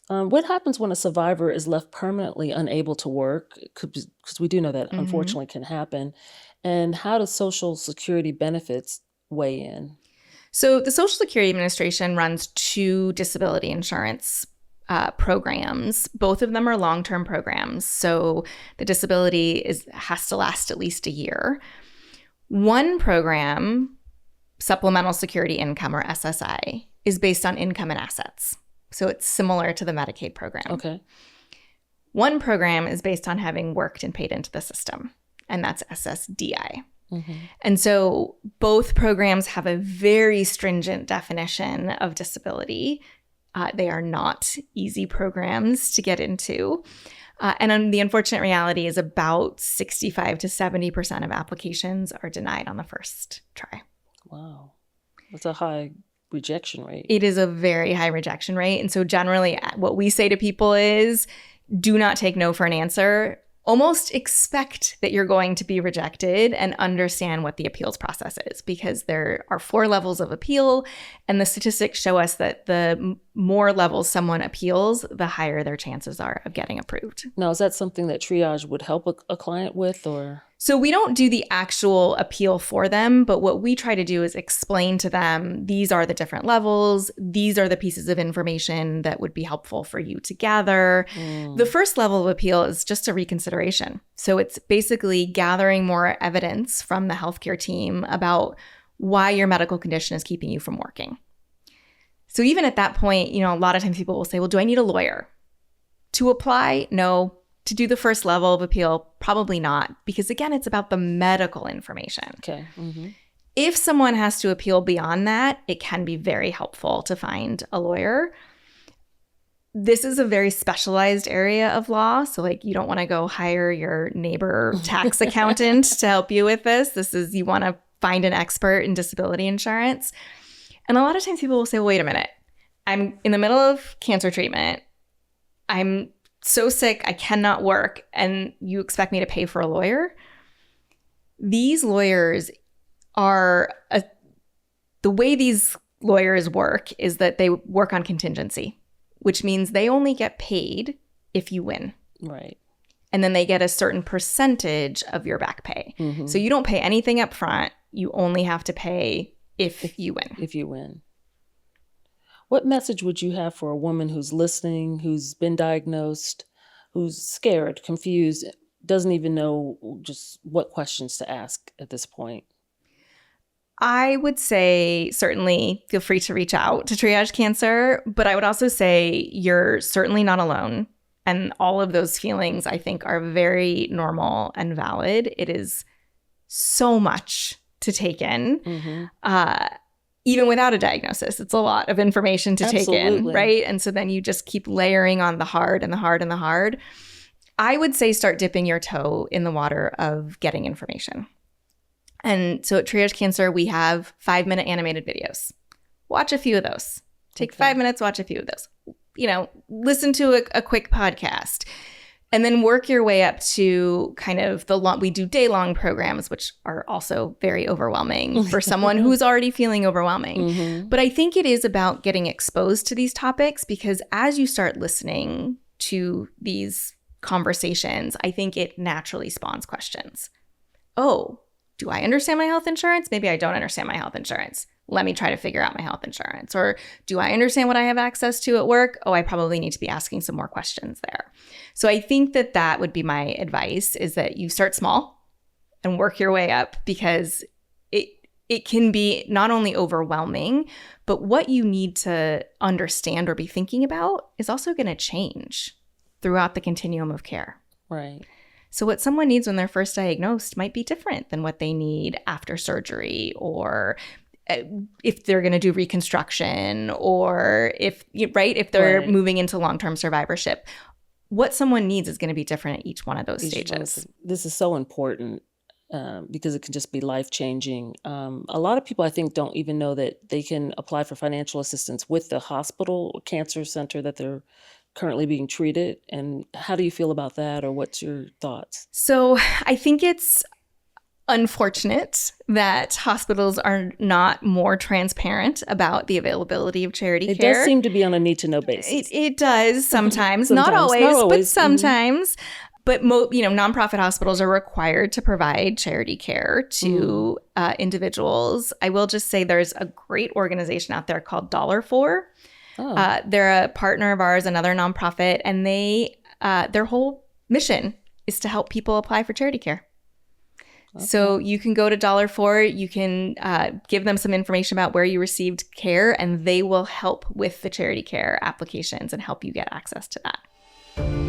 What happens when a survivor is left permanently unable to work? Because we do know that unfortunately can happen. And how does Social Security benefits weigh in? So the Social Security Administration runs two disability insurance programs. Both of them are long-term programs. So the disability has to last at least a year. One program, Supplemental Security Income, or SSI, is based on income and assets. So it's similar to the Medicaid program. Okay. One program is based on having worked and paid into the system, and that's SSDI. Mm-hmm. And so both programs have a very stringent definition of disability. They are not easy programs to get into. And the unfortunate reality is about 65 to 70% of applications are denied on the first try. Wow. That's a high rejection rate. It is a very high rejection rate. And so generally what we say to people is, do not take no for an answer. Almost expect that you're going to be rejected and understand what the appeals process is, because there are 4 levels of appeal, and the statistics show us that the more levels someone appeals, the higher their chances are of getting approved. Now, is that something that Triage would help a client with, or? So we don't do the actual appeal for them, but what we try to do is explain to them, these are the different levels. These are the pieces of information that would be helpful for you to gather. The first level of appeal is just a reconsideration. So it's basically gathering more evidence from the healthcare team about why your medical condition is keeping you from working. So even at that point, a lot of times people will say, well, do I need a lawyer? To apply? No. To do the first level of appeal, probably not, because again, it's about the medical information. Okay. Mm-hmm. If someone has to appeal beyond that, it can be very helpful to find a lawyer. This is a very specialized area of law. So you don't want to go hire your neighbor tax accountant to help you with this. You want to find an expert in disability insurance. And a lot of times people will say, well, wait a minute, I'm in the middle of cancer treatment. I'm so sick, I cannot work, and you expect me to pay for a lawyer? These lawyers are, the way these lawyers work is that they work on contingency, which means they only get paid if you win. Right. And then they get a certain percentage of your back pay. Mm-hmm. So you don't pay anything up front. You only have to pay if you win. If you win. What message would you have for a woman who's listening, who's been diagnosed, who's scared, confused, doesn't even know just what questions to ask at this point? I would say certainly feel free to reach out to Triage Cancer, but I would also say you're certainly not alone. And all of those feelings, I think, are very normal and valid. It is so much to take in. Mm-hmm. Even without a diagnosis, it's a lot of information to take in, right? And so then you just keep layering on the hard and the hard and the hard. I would say start dipping your toe in the water of getting information. And so at Triage Cancer, we have 5-minute animated videos. Watch a few of those. Take 5 minutes, watch a few of those. Listen to a quick podcast. And then work your way up to kind of we do day-long programs, which are also very overwhelming for someone who's already feeling overwhelming. Mm-hmm. But I think it is about getting exposed to these topics, because as you start listening to these conversations, I think it naturally spawns questions. Oh, do I understand my health insurance? Maybe I don't understand my health insurance. Let me try to figure out my health insurance. Or do I understand what I have access to at work? Oh, I probably need to be asking some more questions there. So I think that would be my advice, is that you start small and work your way up, because it can be not only overwhelming, but what you need to understand or be thinking about is also going to change throughout the continuum of care. Right. So what someone needs when they're first diagnosed might be different than what they need after surgery, or if they're going to do reconstruction, or if they're moving into long-term survivorship. What someone needs is going to be different at each one of those stages. This is so important because it can just be life-changing. A lot of people, I think, don't even know that they can apply for financial assistance with the hospital or cancer center that they're currently being treated. And how do you feel about that, or what's your thoughts? So I think it's unfortunate that hospitals are not more transparent about the availability of charity It care. does seem to be on a need-to-know basis. It does sometimes, not Sometimes, always, not but always. sometimes. But nonprofit hospitals are required to provide charity care to individuals. I will just say there's a great organization out there called $4. They're a partner of ours, another nonprofit, and their whole mission is to help people apply for charity care. Okay. So you can go to $4. You can give them some information about where you received care, and they will help with the charity care applications and help you get access to that.